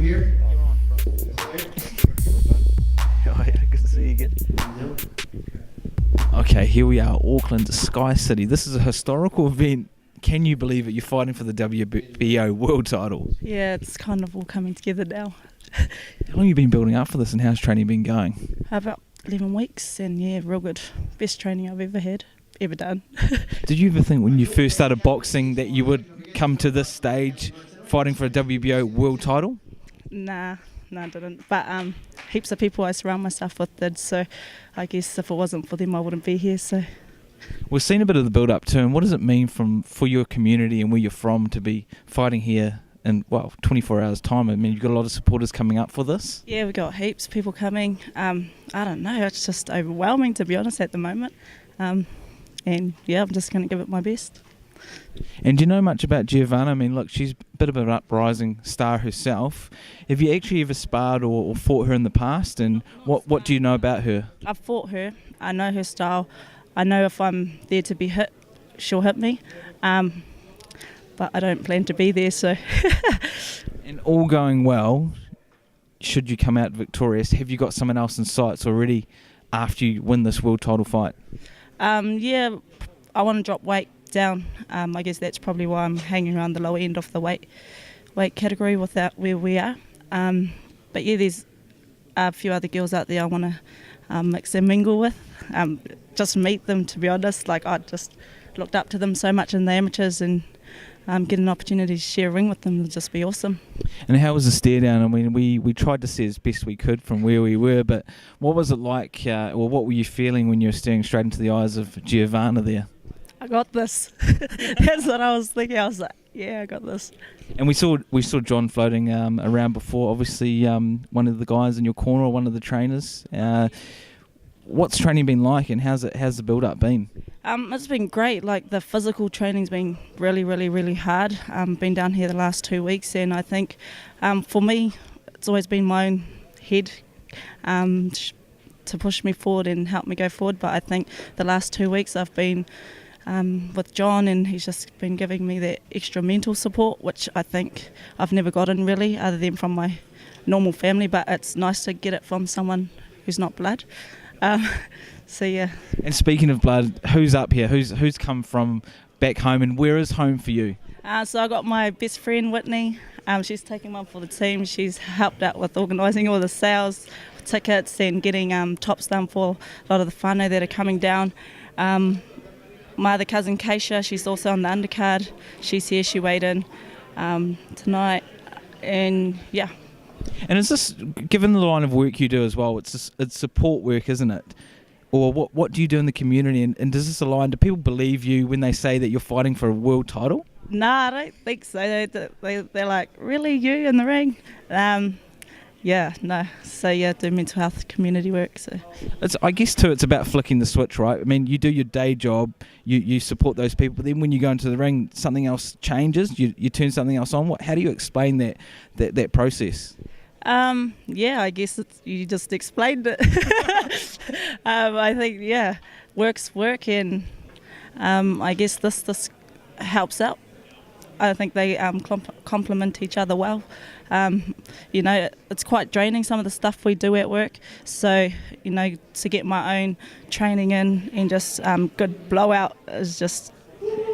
here. Oh, yeah, good to see you again. Okay, here we are, Auckland, Sky City. This is a historical event. Can you believe it? You're fighting for the WBO world title. Yeah, it's kind of all coming together now. How long have you been building up for this, and how's training been going? About 11 weeks, and yeah, real good. Best training I've ever done. Did you ever think when you first started boxing that you would come to this stage fighting for a WBO world title? Nah, I didn't. But heaps of people I surround myself with did, so I guess if it wasn't for them, I wouldn't be here. So We've seen a bit of the build-up too, and what does it mean for your community and where you're from to be fighting here in, 24 hours' time? I mean, you've got a lot of supporters coming up for this. yeah, we got heaps of people coming. I don't know, it's just overwhelming, to be honest, at the moment. And yeah, I'm just going to give it my best. And do you know much about Geovana? I mean, look, she's a bit of an uprising star herself. Have you actually ever sparred or fought her in the past? And what do you know about her? I've fought her. I know her style. I know if I'm there to be hit, she'll hit me. But I don't plan to be there, so. And all going well, should you come out victorious, have you got someone else in sights already after you win this world title fight? Yeah, I want to drop weight down. I guess that's probably why I'm hanging around the lower end of the weight category without where we are. But yeah, there's a few other girls out there I want to mix and mingle with. Just meet them, to be honest. Like, I just looked up to them so much in the amateurs, and get an opportunity to share a ring with them would just be awesome. And how was the stare down? I mean, we tried to see as best we could from where we were, but what was it like, or what were you feeling when you were staring straight into the eyes of Geovana there? I got this. That's what I was thinking. I was like, yeah, I got this. And we saw John floating around before, obviously one of the guys in your corner, or one of the trainers. What's training been like, and how's the build-up been? It's been great. Like, the physical training's been really, really, really hard. Been down here the last 2 weeks, and I think for me, it's always been my own head to push me forward and help me go forward. But I think the last 2 weeks I've been with John, and he's just been giving me that extra mental support, which I think I've never gotten really, other than from my normal family. But it's nice to get it from someone who's not blood. So yeah. And speaking of blood, who's up here? Who's come from back home, and where is home for you? So I got my best friend Whitney. She's taken one for the team. She's helped out with organising all the sales, tickets, and getting tops done for a lot of the whānau that are coming down. My other cousin Keisha, she's also on the undercard. She's here. She weighed in tonight, and yeah. And is this, given the line of work you do as well, it's support work, isn't it? Or what do you do in the community, and does this align? Do people believe you when they say that you're fighting for a world title? Nah, I don't think so. They're like, really, you in the ring? Yeah, no. So yeah, do mental health community work. So I guess too, it's about flicking the switch, right? I mean, you do your day job, you support those people, but then when you go into the ring, something else changes. You turn something else on. How do you explain that process? Yeah, I guess you just explained it. I think, yeah, work's work, and I guess this helps out. I think they complement each other well. It's quite draining, some of the stuff we do at work. So, to get my own training in and just good blowout is just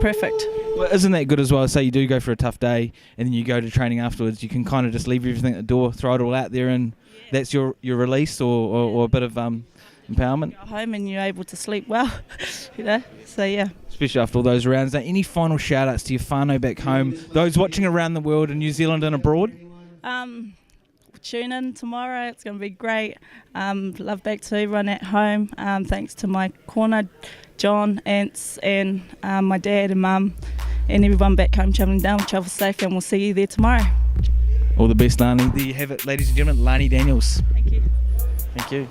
perfect. Well, isn't that good as well? Say you do go for a tough day and then you go to training afterwards, you can kind of just leave everything at the door, throw it all out there, and that's your release or a bit of empowerment. You're home and you're able to sleep well, so yeah. Especially after all those rounds. Now, any final shout outs to your whānau back home, those watching around the world in New Zealand and abroad? Tune in tomorrow, it's going to be great. Love back to everyone at home. Thanks to my corner, John, aunts, and my dad and mum, and everyone back home travelling down. Travel safe, and we'll see you there tomorrow. All the best, Lani. There you have it, ladies and gentlemen, Lani Daniels. Thank you. Thank you.